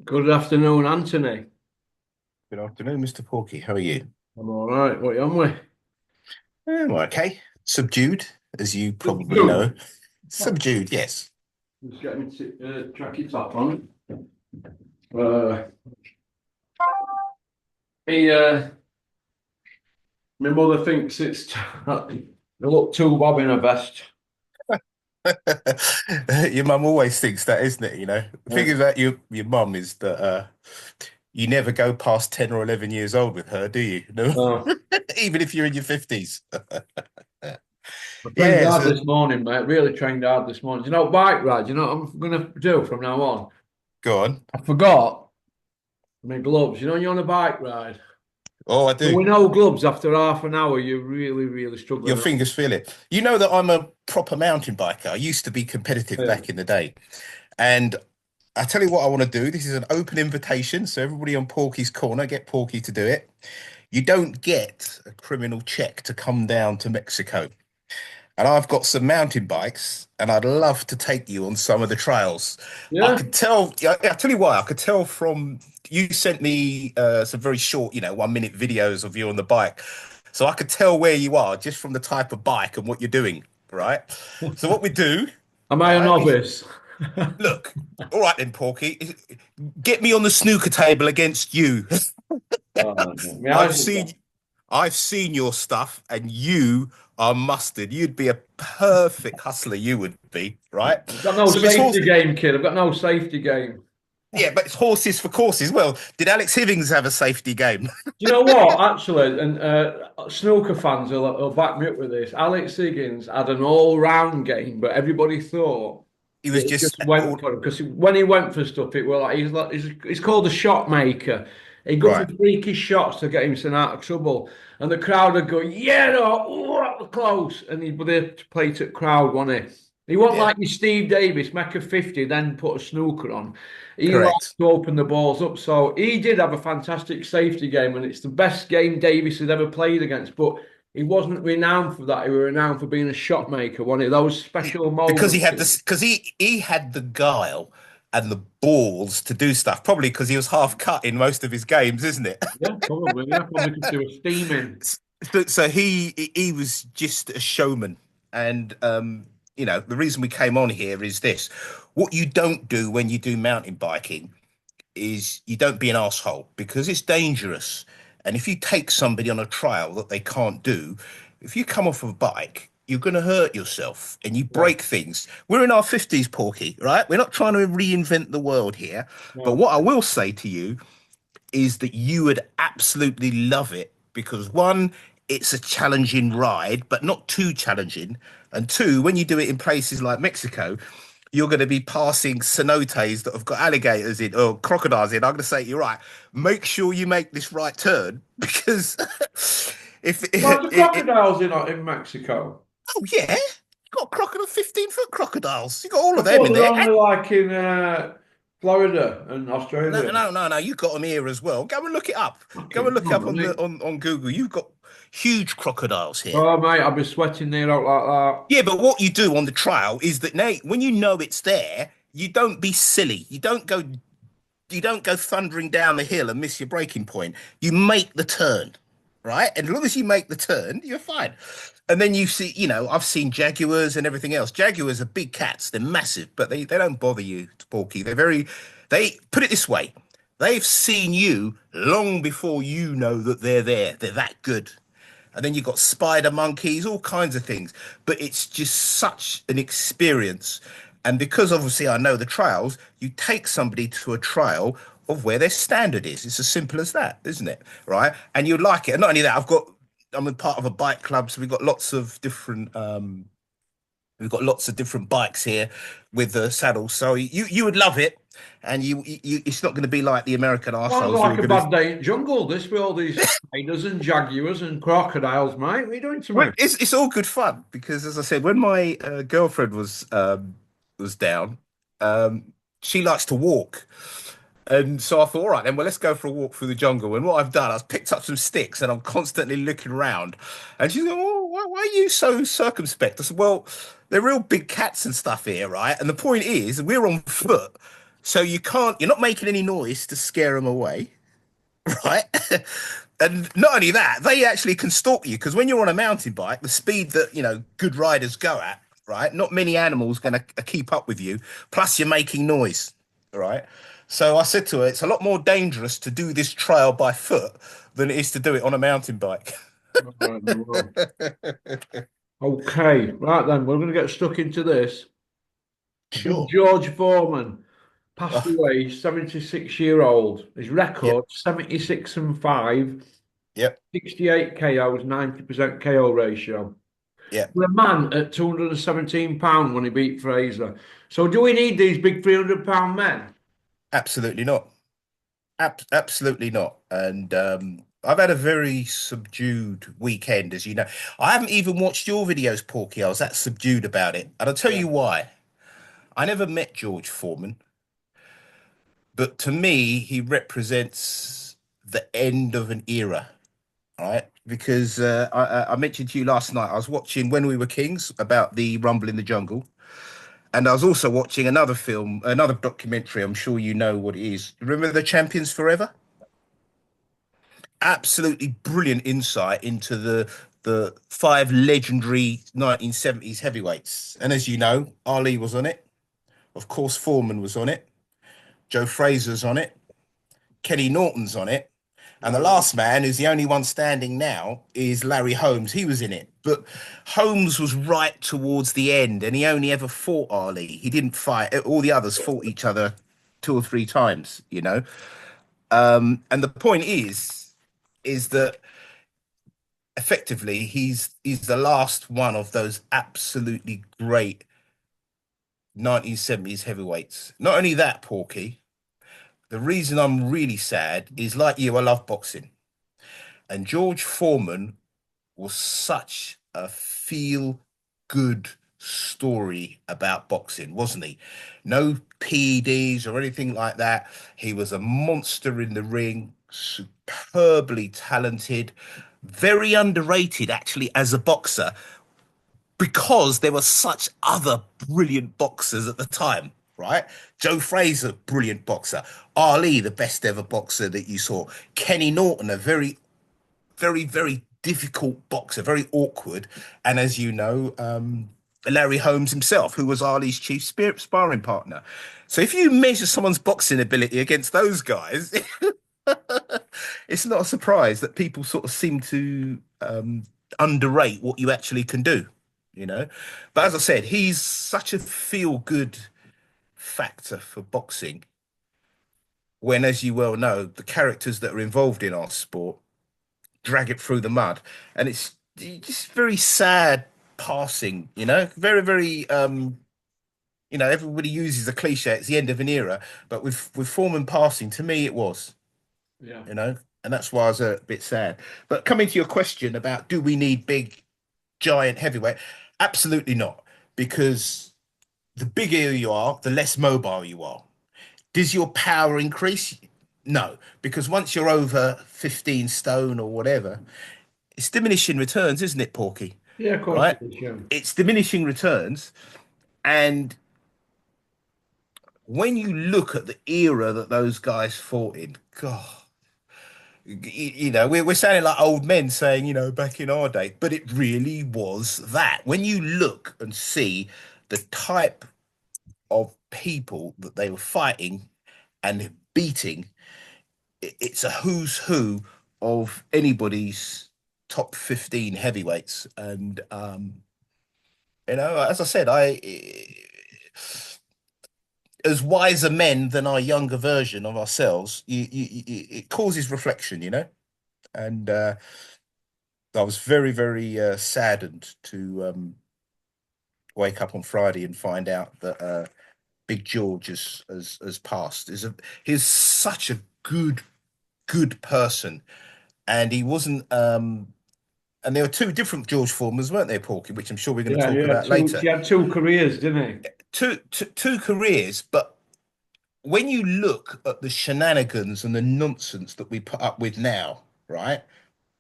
Good afternoon, Anthony. Good afternoon, Mr. Porky. How are you? I'm all right. What you on with? Okay. Subdued, as you probably know. Good. Subdued, yes. Just getting tracky top on. Uh, he, my mother thinks they look too bob in a vest. Your mum always thinks that, isn't it? The thing Yeah. about your mum is that you never go past 10 or 11 years old with her, do you? No, Oh, even if you're in your 50s. I trained Yeah, hard this morning, mate. Really trained hard this morning. Do you know bike ride? Do you know what I'm gonna do from now on? go on. I forgot my gloves. You know, you're on a bike ride. Oh, I But do. with no gloves, after half an hour, you're really Your struggling. fingers feel it. You know that I'm a proper mountain biker. I used to be competitive Yeah. back in the day. And I tell you what I want to do. This is an open invitation. So everybody on Porky's Corner, get Porky to do it. You don't get a criminal check to come down to Mexico. And I've got some mountain bikes, and I'd love to take you on some of the trails. I Yeah. could tell, I'll tell you why. I could tell from you sent me some very short, 1 minute videos of you on the bike. So I could tell where you are just from the type of bike and what you're doing, right? So what we do, Am I a right, is novice? look, all right then, Porky, get me on the snooker table against you. Oh, my I've eyes are seen I've seen your stuff and you are mustard. You'd be a perfect hustler, you would be, right? I've got no So it's safety horse game, kid. I've got no safety game. yeah, but it's horses for courses. Well, did Alex Hivings have a safety game? Do you know what? Actually, and snooker fans will back me up with this. Alex Higgins had an all-round game, but everybody thought He that was he just just went all for it because when he went for stuff, it was like he's called a shot maker. He go for right. freaky shots to get himself out of trouble, and the crowd would go, "Yeah, no, oh, that was close," and he'd be there to play to the crowd, wasn't he? He wasn't Yeah, like your Steve Davis, make a 50, then put a snooker on. He liked correct. to open the balls up. So he did have a fantastic safety game, and it's the best game Davis has ever played against. But he wasn't renowned for that. He was renowned for being a shot maker, one of those special Because he moments. had this because he had the guile and the balls to do stuff, probably because he was half cut in most of his games, isn't it? Yeah, probably. Yeah, probably because they were steaming. So he was just a showman, and the reason we came on here is this: what you don't do when you do mountain biking is you don't be an asshole because it's dangerous, and if you take somebody on a trial that they can't do, if you come off of a bike. You're going to hurt yourself and you Yeah, break things. We're in our 50s, Porky, right? We're not trying to reinvent the world here. But yeah. what I will say to you is that you would absolutely love it because one, it's a challenging ride, but not too challenging. And two, when you do it in places like Mexico, you're going to be passing cenotes that have got alligators in or crocodiles in. I'm going to say, you're right. Make sure you make this right turn because if Lots of crocodiles in Mexico. oh yeah, you got crocodile, 15-foot crocodiles. You got all I of them thought in they're there. only like in Florida and No, Australia. no, no, no. You got them here as well. Go and look it up. Go and Fucking look it up hell, on the mate. on Google. You've got huge crocodiles here. Oh, mate, I'll be sweating there out like that. Yeah, but what you do on the trial is that now, when you know it's there, you don't be silly. You don't go thundering down the hill and miss your braking point. You make the turn, right? And as long as you make the turn, you're fine. And then you see, I've seen jaguars and everything else. Jaguars are big cats. They're massive, but they don't bother you, Porky. They put it this way. They've seen you long before you know that they're there. They're that good. And then you've got spider monkeys, all kinds of things. But it's just such an experience. And because obviously I know the trials, you take somebody to a trial of where their standard is. It's as simple as that, isn't it? Right. And you like it. And not only that, I'm a part of a bike club, so we've got lots of different bikes here with the saddles. So you would love it. And it's not going to be like the American Sounds arseholes who like are a going to. bad day in jungle, this with all these spiders and jaguars and crocodiles, mate. What are you doing to Well, me? it's all good fun because, as I said, when my girlfriend was down, she likes to walk, and so I thought, all right, then, well, let's go for a walk through the jungle. And what I've done, I've picked up some sticks, and I'm constantly looking around. And she's going, "Oh, why are you so circumspect?" I said, "Well, they're real big cats and stuff here, right? And the point is, we're on foot." So you're not making any noise to scare them away, right? And not only that, they actually can stalk you because when you're on a mountain bike, the speed that, good riders go at, right? Not many animals going to keep up with you. Plus, you're making noise, right? So I said to her, it's a lot more dangerous to do this trail by foot than it is to do it on a mountain bike. Right, well. Okay, right then, we're going to get stuck into this. Big Sure. George Foreman passed Oh, away, 76-year-old. His record, yep, 76 and 5, yep, 68 KOs, 90% KO ratio. yep. For a man at 217 pounds when he beat Fraser. So do we need these big 300-pound men? Absolutely not. Absolutely not. And I've had a very subdued weekend, as you know. I haven't even watched your videos, Porky. I was that subdued about it. And I'll tell Yeah. you why. I never met George Foreman, but to me, he represents the end of an era, right? Because I mentioned to you last night, I was watching When We Were Kings about the Rumble in the Jungle. And I was also watching another film, another documentary. I'm sure you know what it is. Remember The Champions Forever? Absolutely brilliant insight into the five legendary 1970s heavyweights. And as you know, Ali was on it. Of course, Foreman was on it. Joe Fraser's on it. Kenny Norton's on it. And the Right. last man, who's the only one standing now, is Larry Holmes. He was in it. But Holmes was right towards the end, and he only ever fought Ali. He didn't fight. All the others fought each other two or three times. And the point is that effectively he's the last one of those absolutely great 1970s heavyweights. Not only that, Porky, the reason I'm really sad is like you, I love boxing. And George Foreman was such a feel good story about boxing, wasn't he? No PEDs or anything like that. He was a monster in the ring, superbly talented, very underrated actually as a boxer because there were such other brilliant boxers at the time, right? Joe Fraser, brilliant boxer. Ali, the best ever boxer that you saw. Kenny Norton, a very, very, very difficult boxer, very awkward. And as you know, Larry Holmes himself, who was Ali's chief sparring partner. So if you measure someone's boxing ability against those guys, it's not a surprise that people sort of seem to underrate what you actually can do. But as I said, he's such a feel-good factor for boxing. When, as you well know, the characters that are involved in our sport drag it through the mud, and it's just very sad passing. Very, very. Everybody uses a cliche. It's the end of an era, but with Foreman passing, to me, it was. Yeah. you know, and that's why I was a bit sad. But coming to your question about do we need big, giant heavyweight? Absolutely not, because the bigger you are, the less mobile you are. Does your power increase? No, because once you're over 15 stone or whatever, it's diminishing returns, isn't it, Porky? Yeah, of course Right? it is. Yeah. It's diminishing returns. And when you look at the era that those guys fought in, God, we're sounding like old men saying, back in our day, but it really was that. When you look and see the type of people that they were fighting and beating, it's a who's who of anybody's top 15 heavyweights. And, as I said, as wiser men than our younger version of ourselves, it causes reflection. And I was very, very saddened to wake up on Friday and find out that Big George has passed. He's such a good person, and he wasn't. And there were two different George Foremans, weren't there, Porky? Which I'm sure we're going to Yeah, talk yeah. about Two. later. He had two careers, didn't Two careers, but when you look at the shenanigans and the nonsense that we put up with now, right?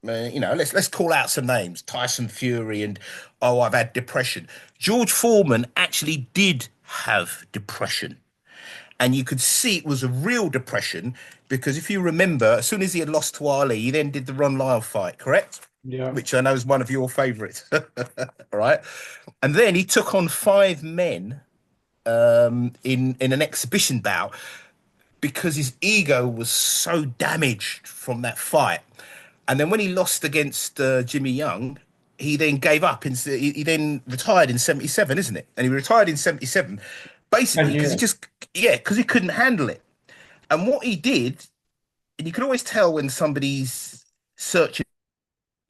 Let's call out some names: Tyson Fury and I've had depression. George Foreman actually did have depression, And you could see it was a real depression because if you remember, as soon as he had lost to Ali, he then did the Ron Lyle fight, correct? Yeah. Which I know is one of your favorites. All right. And then he took on five men in an exhibition bout because his ego was so damaged from that fight. And then when he lost against Jimmy Young, he then gave up. He then retired in 77, isn't it? And he retired in 77 10 basically because years. because he couldn't handle it. And what he did, and you can always tell when somebody's searching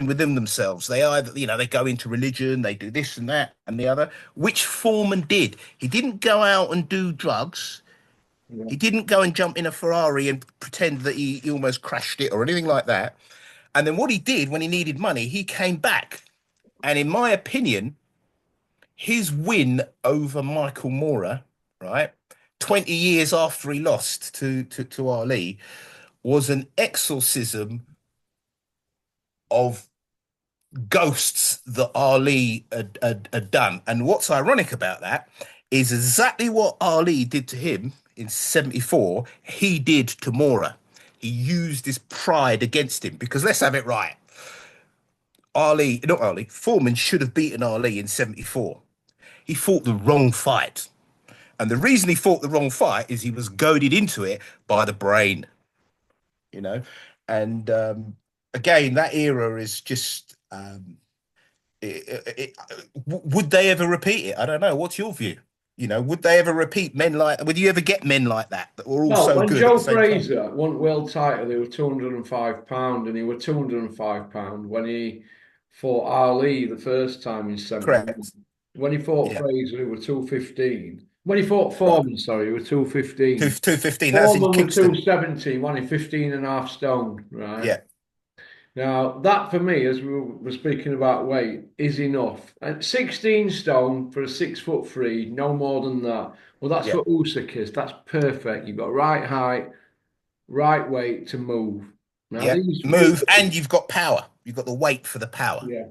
within themselves, they either, they go into religion, they do this and that and the other, which Foreman did. He didn't go out and do drugs. Yeah. He didn't go and jump in a Ferrari and pretend that he almost crashed it or anything like that. And then what he did when he needed money, he came back. And in my opinion, his win over Michael Moorer, right, 20 years after he lost to Ali, was an exorcism of ghosts that Ali had done. And what's ironic about that is exactly what Ali did to him in 74, he did to Moorer. He used his pride against him because let's have it right. Not Ali, Foreman should have beaten Ali in 74. He fought the wrong fight. And the reason he fought the wrong fight is he was goaded into it by the brain, you know? And again, that era is just, would they ever repeat it? I don't know. What's your view? Would they ever repeat would you ever get men like that were all Well, so when good at the Joe same time? Fraser won world title, they were 205 pound, and he was 205 pound when he fought Ali the first time in 71. Correct. When he fought Yeah. Fraser, he was 215. When he fought Right. Foreman, sorry, he was 215. 215. That's in Foreman was Kingston. 270, when he 15 and a half stone, right? Yeah. Now, that for me, as we were speaking about weight, is enough. And 16 stone for a 6 foot three, no more than that. Well, that's Yeah. for Usakis. That's perfect. You've got right height, right weight to move. Now, Yeah. these Move really, and you've got power. You've got the weight for the power. yeah.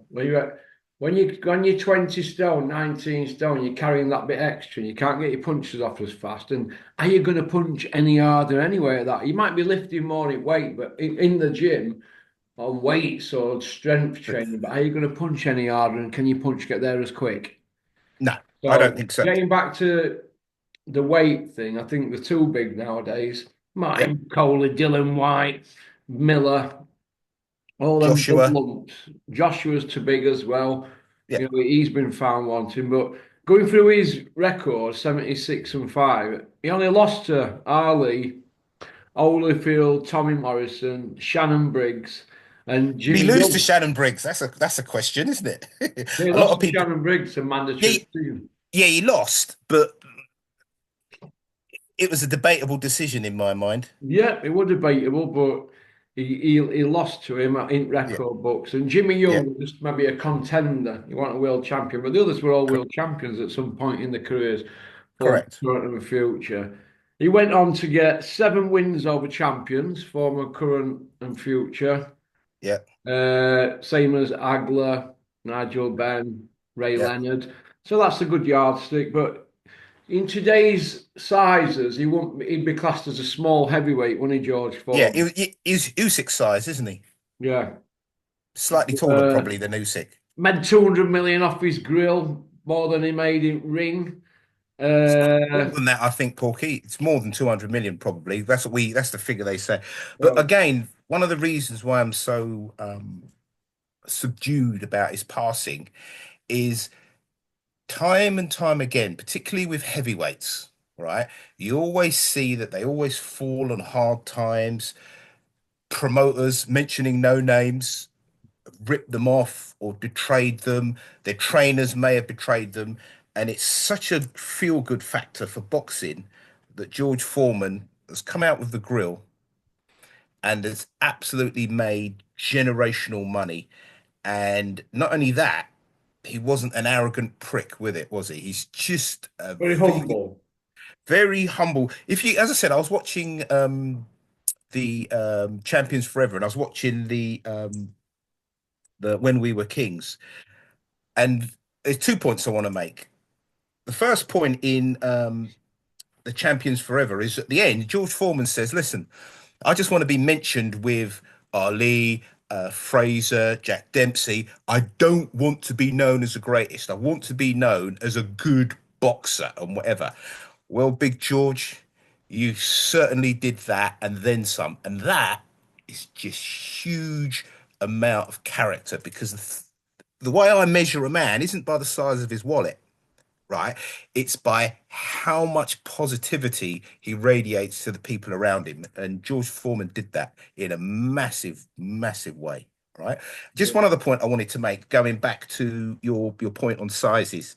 When you're 20 stone, 19 stone, you're carrying that bit extra, and you can't get your punches off as fast. And are you going to punch any harder anyway at that? You might be lifting more in weight, but in the gym on weights or strength training, but are you going to punch any harder, and can your punch get there as quick? No, I don't So think so. getting back to the weight thing, I think they're too big nowadays. Yeah. Martin Coley, Dylan White, Miller, all them big Joshua. lumps. Joshua's too big as well. Yeah. He's been found wanting, but going through his record, 76 and 5, he only lost to Ali, Holyfield, Tommy Morrison, Shannon Briggs, and Did he Jimmy lose to Young. Shannon Briggs? That's a question, isn't it? They A lot lost of to people. Shannon Briggs, a Yeah, mandatory team. yeah, he lost, but it was a debatable decision in my mind. Yeah, it was debatable, but he lost to him in Yeah, record books. And Jimmy yeah, Young was just maybe a contender. He wasn't a world champion, but the others were all cor- world champions at some point in their careers, former, correct. current, and future. He went on to get 7 wins over champions, former, current, and future. Yeah, Same as Agler, Nigel Benn, Ray yeah, Leonard. So that's a good yardstick. But in today's sizes, he'd be classed as a small heavyweight, wouldn't he, George yeah. Foreman? He's Usyk size, isn't he? Yeah. Slightly taller, Uh, probably than Usyk. Made 200 million off his grill, more than he made in ring. It's more Uh, than that, I think, Porky. It's more than 200 million, probably. That's the figure they say. But yeah. again, one of the reasons why I'm so subdued about his passing is time and time again, particularly with heavyweights, right? You always see that they always fall on hard times. Promoters mentioning no names, ripped them off or betrayed them. Their trainers may have betrayed them. And it's such a feel-good factor for boxing that George Foreman has come out with the grill and has absolutely made generational money. And not only that, he wasn't an arrogant prick with it, was he? He's just a Very very, humble. very humble. If you, as I said, I was watching the Champions Forever, and I was watching the When We Were Kings, and there's 2 points I want to make. The first point in the champions forever is at the end, George Foreman says, listen, I just want to be mentioned with Ali, Fraser, Jack Dempsey. I don't want to be known as the greatest. I want to be known as a good boxer and whatever. Well, Big George, you certainly did that and then some. And that is just huge amount of character because the way I measure a man isn't by the size of his wallet, right? It's by how much positivity he radiates to the people around him. And George Foreman did that in a massive, massive way, right? Just one other point I wanted to make, going back to your point on sizes,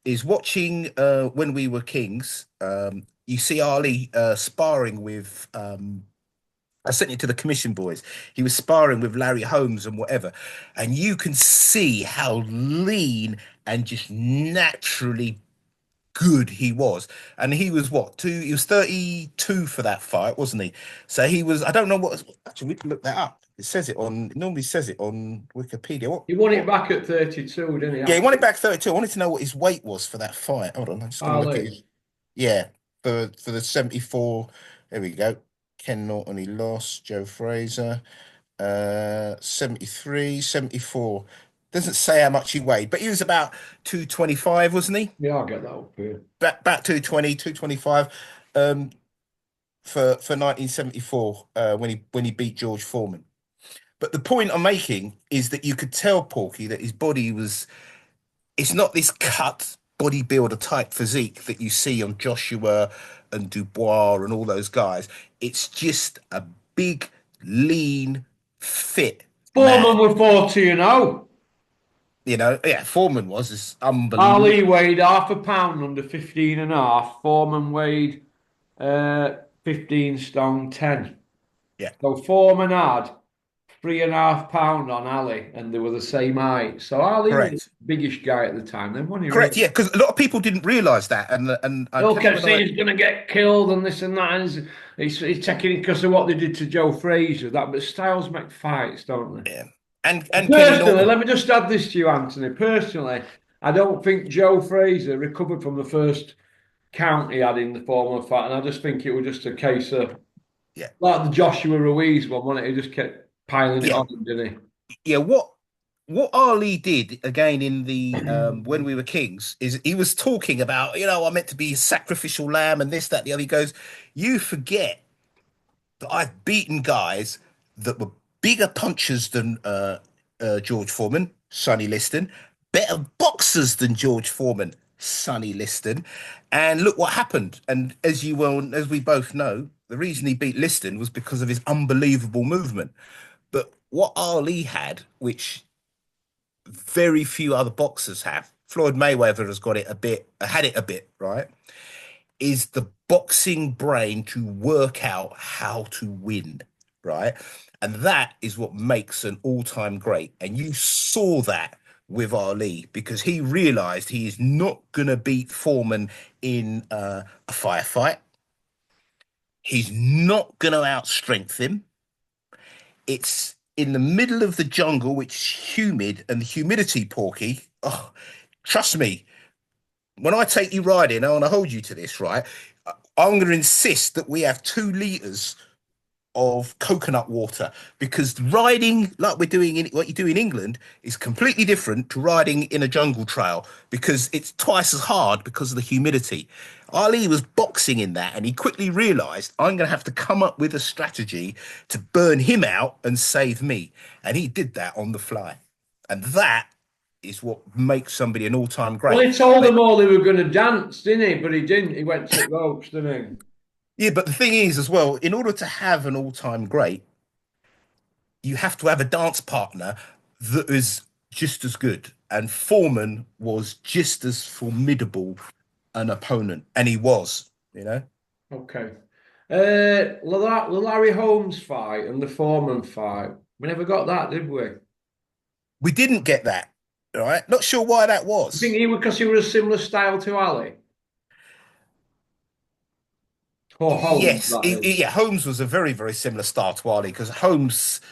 is watching When We Were Kings. You see Ali sparring with I sent it to the commission boys. He was sparring with Larry Holmes and whatever. And you can see how lean and just naturally good he was. And he was what, he was 32 for that fight, wasn't he? So he was, I don't know what, actually, we can look that up. It normally says it on Wikipedia. He won it back at 32, didn't he? Yeah, he won it back 32. I wanted to know what his weight was for that fight. Hold on, I'm just going to look at Ali. his, yeah, for the 74. There we go. Ken Norton, he lost. Joe Fraser, 73, 74. Doesn't say how much he weighed, but he was about 225, wasn't he? Yeah, I'll get that up here. Back 220, 225, for 1974, when he beat George Foreman. But the point I'm making is that you could tell Porky that his body was, it's not this cut bodybuilder type physique that you see on Joshua and Dubois and all those guys. It's just a big, lean, fit Foreman man. were 40 and 0. You know, yeah, Foreman was this Ali unbelievable. weighed half a pound under 15 and a half. Foreman weighed 15 stone 10. Yeah, So Foreman had 3.5 pound on Ali, and they were the same height. So Ali was the correct. biggest guy at the time. Then when he Correct, really, yeah, because a lot of people didn't realize that, and I they all tell you kept when I saying he's going to get killed and this and that, and he's taking it because of what they did to Joe Frazier. That, but styles make fights, don't they? yeah, and Kenny Personally, Norton. let me just add this to you, Anthony. Personally, I don't think Joe Frazier recovered from the first count he had in the formal fight, and I just think it was just a case of Yeah, like the Joshua Ruiz one, wasn't it? He just kept piling it yeah, on him, didn't yeah. What Ali did again in the When We Were Kings is he was talking about, I meant to be a sacrificial lamb and this, that, the other. He goes, you forget that I've beaten guys that were bigger punchers than George Foreman, Sonny Liston, better boxers than George Foreman, Sonny Liston, and look what happened. And as we both know, the reason he beat Liston was because of his unbelievable movement. But what Ali had, which very few other boxers have, Floyd Mayweather has got it a bit, had it a bit, right? Is the boxing brain to work out how to win, right? And that is what makes an all-time great. And you saw that with Ali because he realized he is not going to beat Foreman in a firefight. He's not going to outstrength him. It's in the middle of the jungle, which is humid, and the humidity, Porky. Oh, trust me, when I take you riding, I want to hold you to this, right? I'm going to insist that we have 2 liters of coconut water because riding like we're doing in what you do in England is completely different to riding in a jungle trail because it's twice as hard because of the humidity. Ali was boxing in that and he quickly realized I'm going to have to come up with a strategy to burn him out and save me. And he did that on the fly. And that is what makes somebody an all-time Well, great. he told But them all they were going to dance, didn't he? But he didn't. He went to ropes, didn't yeah, but the thing is as well, in order to have an all-time great, you have to have a dance partner that is just as good. And Foreman was just as formidable an opponent, and he was. he? Okay. The Larry Holmes fight and the Foreman fight. We never got that, did we? We didn't get that, all right? Not sure why that I think was. he was because he was a similar style to Ali. Or Holmes, Yes, that is. yeah, Holmes was a very, very similar style to Ali because Holmes,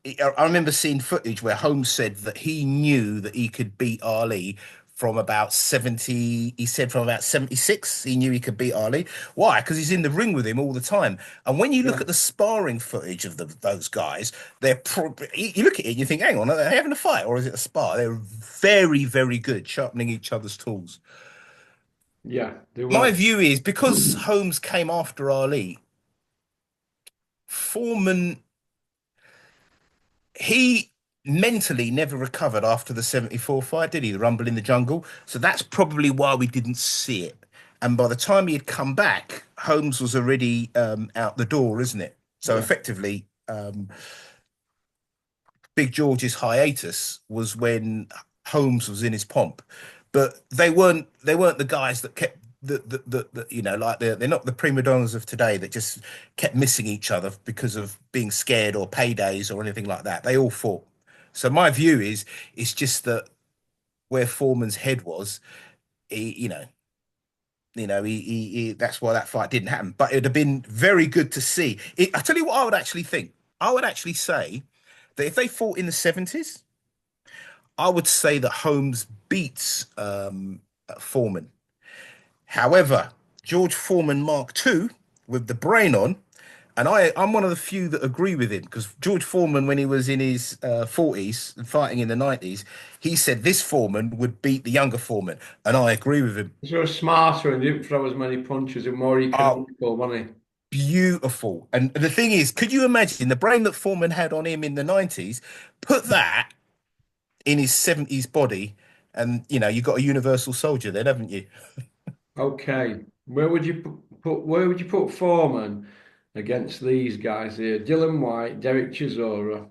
I remember seeing footage where Holmes said that he knew that he could beat Ali from about 70. He said from about 76, he knew he could beat Ali. Why? Because he's in the ring with him all the time. And when you look Yeah. at the sparring footage of those guys, they're you look at it and you think, hang on, are they having a fight or is it a spar? They're very, very good, sharpening each other's tools. Yeah, they My were. view is because Holmes came after Ali, Foreman, he mentally never recovered after the 74 fight, did he? The Rumble in the Jungle. So that's probably why we didn't see it. And by the time he had come back, Holmes was already out the door, isn't it? So Yeah. effectively, Big George's hiatus was when Holmes was in his pomp, but they weren't the guys that kept the you know, like they're not the prima donnas of today that just kept missing each other because of being scared or paydays or anything like that. They all fought. So my view is it's just that where Foreman's head was, he, that's why that fight didn't happen. But it'd have been very good to see. I tell you what, I would actually think. I would actually say that if they fought in the 70s, I would say that Holmes beats Foreman. However, George Foreman Mark II with the brain on, and I'm one of the few that agree with him because George Foreman, when he was in his 40s and fighting in the 90s, he said this Foreman would beat the younger Foreman, and I agree with him. He was smarter and didn't throw as many punches and more Oh, economical, wasn't he? beautiful. And the thing is, could you imagine the brain that Foreman had on him in the 90s? Put that in his 70s body, and you've got a universal soldier then, haven't you? Okay. Where would you where would you put Foreman against these guys here? Dylan White, Derek Chisora,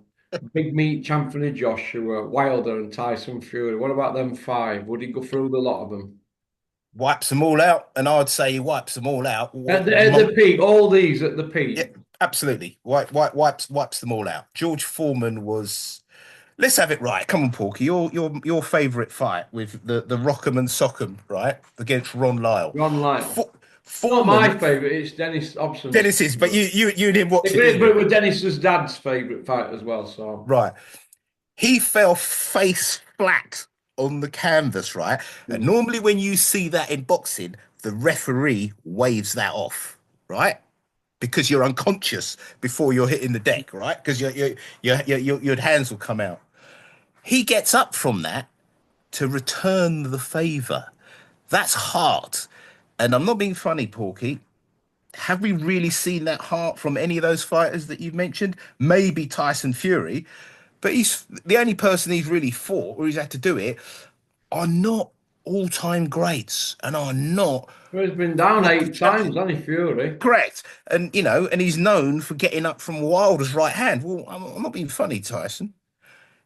Big Meat, Anthony Joshua, Wilder and Tyson Fury. What about them five? Would he go through the lot of them? Wipes them all out, and I'd say he wipes them all out. At the peak, all these at the Yeah, peak. absolutely. Wipes them all out. George Foreman was. Let's have it right. Come on, Porky. Your favorite fight with the Rock'em and Sock'em, right, against Ron Lyle. Ron Light. Fo Not my Foreman, favourite, it's Dennis Hobson's Dennis is, but favourite. you didn't watch it, But did it you? was Dennis's dad's favourite fight as well, so. Right. He fell face flat on the canvas, right? And Mm. normally when you see that in boxing, the referee waves that off, right? Because you're unconscious before you're hitting the deck, right? Because your hands will come out. He gets up from that to return the favor. That's heart. And I'm not being funny, Porky. Have we really seen that heart from any of those fighters that you've mentioned? Maybe Tyson Fury, but he's the only person he's really fought or he's had to do it are not all-time greats and are not Well, he's been down proper 8 times, champions. hasn't he, Fury? Correct. And and he's known for getting up from Wilder's right hand. Well, I'm not being funny, Tyson.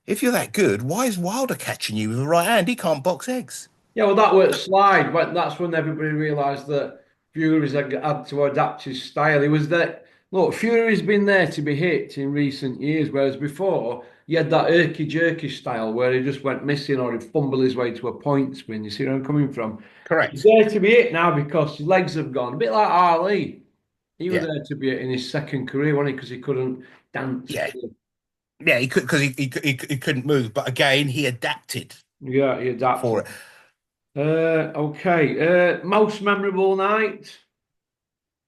If you're that good, why is Wilder catching you with the right hand? He can't box eggs. Yeah, well, that was slide, but that's when everybody realised that Fury's had to adapt his style. He was that look, Fury's been there to be hit in recent years, whereas before he had that irky jerky style where he just went missing or he'd fumble his way to a point spin. You see where I'm coming from? He's Correct. there to be hit now because his legs have gone. A bit like Ali. He was Yeah. there to be hit in his second career, wasn't he? Because he couldn't dance. Yeah. Yeah, he could because he couldn't move, but again, he adapted Yeah, he for adapted. it. Okay. Most memorable night?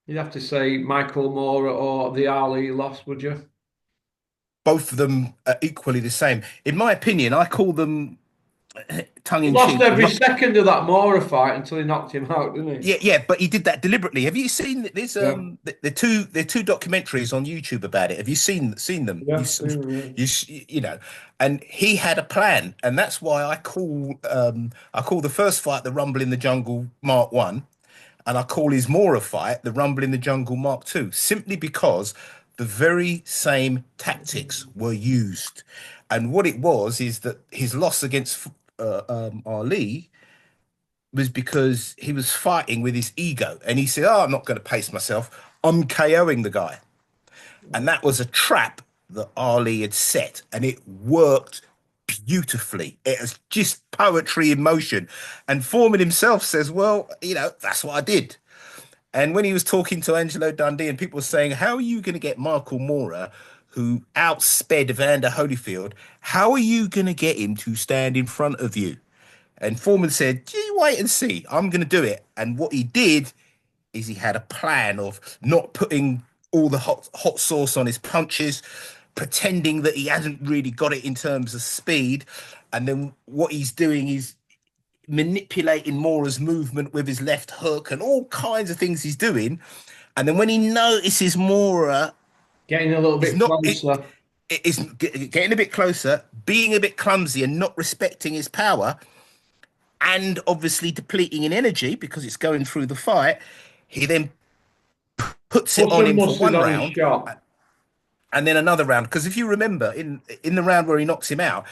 You'd have to say Michael Moore or the Ali loss, would you? Both of them are equally the same. In my opinion, I call them tongue He in lost cheek. every second of that Moore fight until he knocked him out, didn't Yeah, yeah, but he did that deliberately. Have you seen that there's he? Yeah, the two documentaries on YouTube about it? Have you seen them? yeah, yeah. And he had a plan, and that's why I call the first fight the Rumble in the Jungle Mark One, and I call his Mora fight the Rumble in the Jungle Mark Two, simply because the very same tactics were used, and what it was is that his loss against Ali was because he was fighting with his ego and he said, "Oh, I'm not going to pace myself. I'm KOing the guy." And that was a trap that Ali had set and it worked beautifully. It was just poetry in motion. And Foreman himself says, "Well, that's what I did." And when he was talking to Angelo Dundee and people were saying, "How are you going to get Michael Moorer, who outsped Evander Holyfield, how are you going to get him to stand in front of you?" And Foreman said, "Gee, wait and see. I'm going to do it." And what he did is he had a plan of not putting all the hot sauce on his punches, pretending that he hasn't really got it in terms of speed. And then what he's doing is manipulating Mora's movement with his left hook and all kinds of things he's doing. And then when he notices Mora Getting a little is bit not it, closer. it is getting a bit closer, being a bit clumsy and not respecting his power, and obviously depleting in energy because it's going through the fight, he then puts it Put on some him for mustard one on his round shot. and then another round. Because if you remember, in the round where he knocks him out,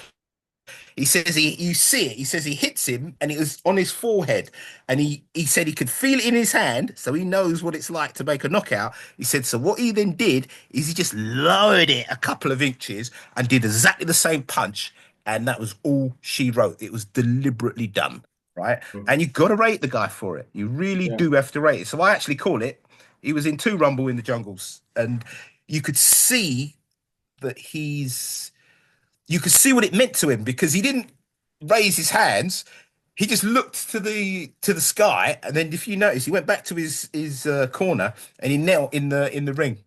he says you see it. He says he hits him and it was on his forehead. And he said he could feel it in his hand, so he knows what it's like to make a knockout. He said, so what he then did is he just lowered it a couple of inches and did exactly the same punch. And that was all she wrote. It was deliberately done, right? And you got to rate the guy for it. You really Yeah. do have to rate it. So I actually call it, he was in two Rumble in the Jungles. And you could see that you could see what it meant to him because he didn't raise his hands. He just looked to the sky, and then if you notice, he went back to his corner and he knelt in the ring.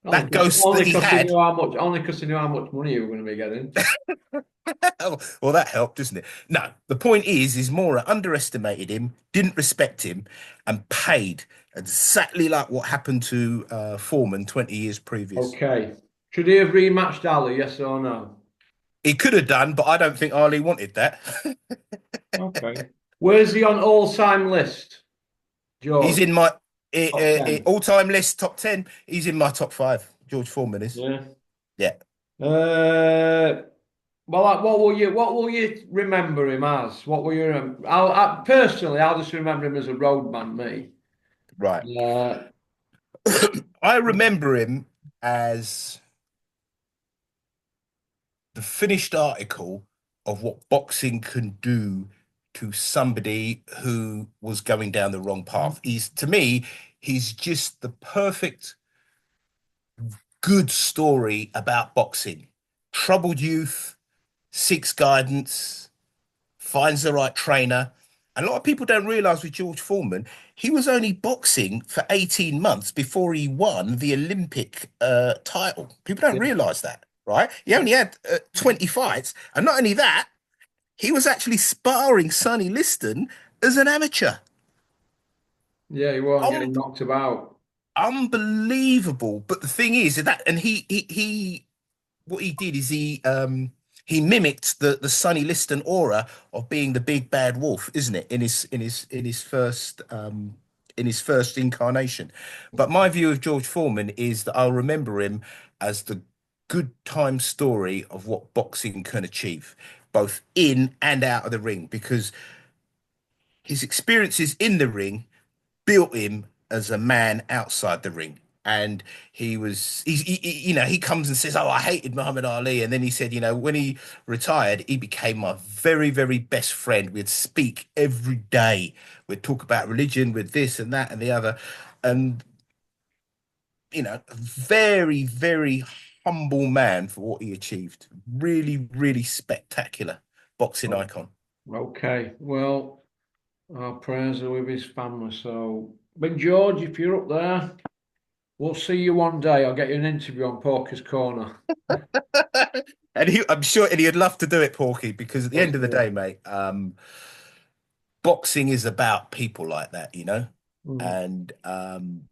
That ghost that Only he 'cause he had. knew how much, only 'cause he knew how much money you were going to be getting. Well, that helped, doesn't it? No, the point is Mora underestimated him, didn't respect him, and paid exactly like what happened to Foreman 20 years previous. Okay. Should he have rematched Ali? Yes or no? He could have done, but I don't think Ali wanted that. Okay. Where's he on all-time list, He's George? in my Top 10. all-time list, top 10. He's in my top five. George Foreman is. Yeah. Yeah, Well, like, what will you remember him as? What will you remember? Personally, I'll just remember him as a roadman, me. right. Uh, I remember him as the finished article of what boxing can do to somebody who was going down the wrong path. He's to me, he's just the perfect good story about boxing. Troubled youth, seeks guidance, finds the right trainer. And a lot of people don't realize with George Foreman, he was only boxing for 18 months before he won the Olympic title. People don't yeah, realize that, right? He only had 20 fights. And not only that, he was actually sparring Sonny Liston as an amateur. yeah, he won't Un- getting knocked about. Unbelievable. But the thing is that, and he what he did is he mimicked the Sonny Liston aura of being the big bad wolf, isn't it? In his first incarnation. But my view of George Foreman is that I'll remember him as the good time story of what boxing can achieve, both in and out of the ring, because his experiences in the ring built him as a man outside the ring. And he comes and says, "Oh, I hated Muhammad Ali." And then he said, when he retired, he became my very, very best friend. We'd speak every day. We'd talk about religion with this and that and the other. And, very, very humble man for what he achieved. Really, really spectacular boxing Oh, icon. okay, well, our prayers are with his family. So, Big George, if you're up there, we'll see you one day. I'll get you an interview on Porky's Corner. And I'm sure, and he'd love to do it, Porky, because at the Let's end of the do day, mate, boxing is about people like that. it. Mm. And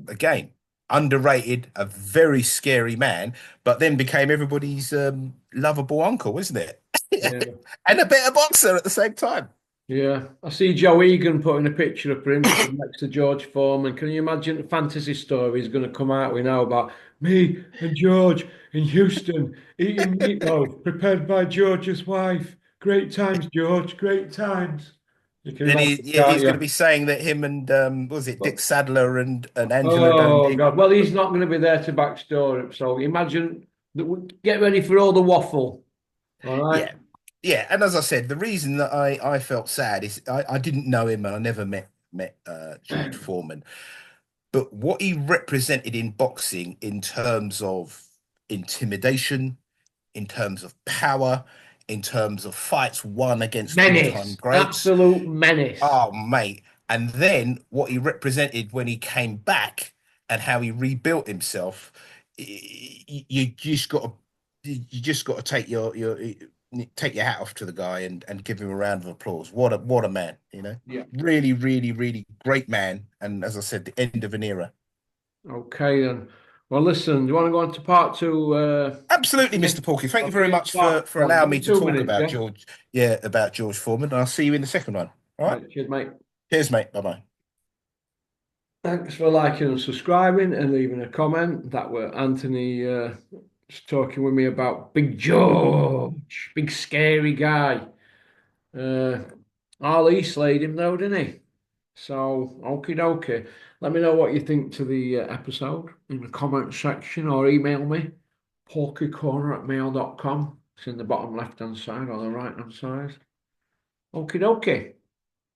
again, underrated, a very scary man, but then became everybody's lovable uncle, isn't it? Yeah. And a better boxer at the same time. Yeah, I see Joe Egan putting a picture up for him next to George Foreman. Can you imagine the fantasy story he's going to come out with now about me and George in Houston eating meatloaf prepared by George's wife? Great times, George. Great times. You can Then imagine, yeah, can't he's going to you? be saying that him and what was it But, Dick Sadler and Angela oh Dundee. God! Well, he's not going to be there to backstore it. So imagine that. Get ready for all the waffle. All right. Yeah, yeah. And as I said, the reason that I felt sad is I didn't know him and I never met George Foreman. But what he represented in boxing in terms of intimidation, in terms of power, in terms of fights won against all-time Menace, greats. absolute menace. Oh, mate. And then what he represented when he came back and how he rebuilt himself, you just got to take take your hat off to the guy and give him a round of applause. What a man, you know. Yeah. Really, really, really great man. And as I said, the end of an era. Okay then. Well, listen, do you want to go on to part two? Absolutely, Mr. Porky. Thank you I'll very see you in much part for one. Give allowing me me to two talk minutes, about yeah? George, yeah, about George Foreman. And I'll see you in the second one. All right. Right, cheers, mate. Cheers, mate. Bye bye. Thanks for liking and subscribing and leaving a comment. That were Anthony just talking with me about Big George, big scary guy. Uh, Ali slayed him though, didn't he? So, okie dokie. Let me know what you think to the episode in the comment section or email me, porkycorner@mail.com. It's in the bottom left-hand side or the right-hand side. Okie dokie.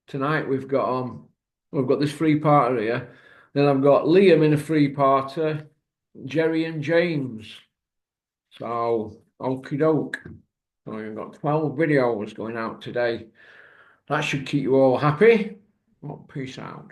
Tonight we've got this three-parter here. Then I've got Liam in a three-parter, Jerry and James. So, okie doke. So we've got 12 videos going out today. That should keep you all happy. Well, peace out.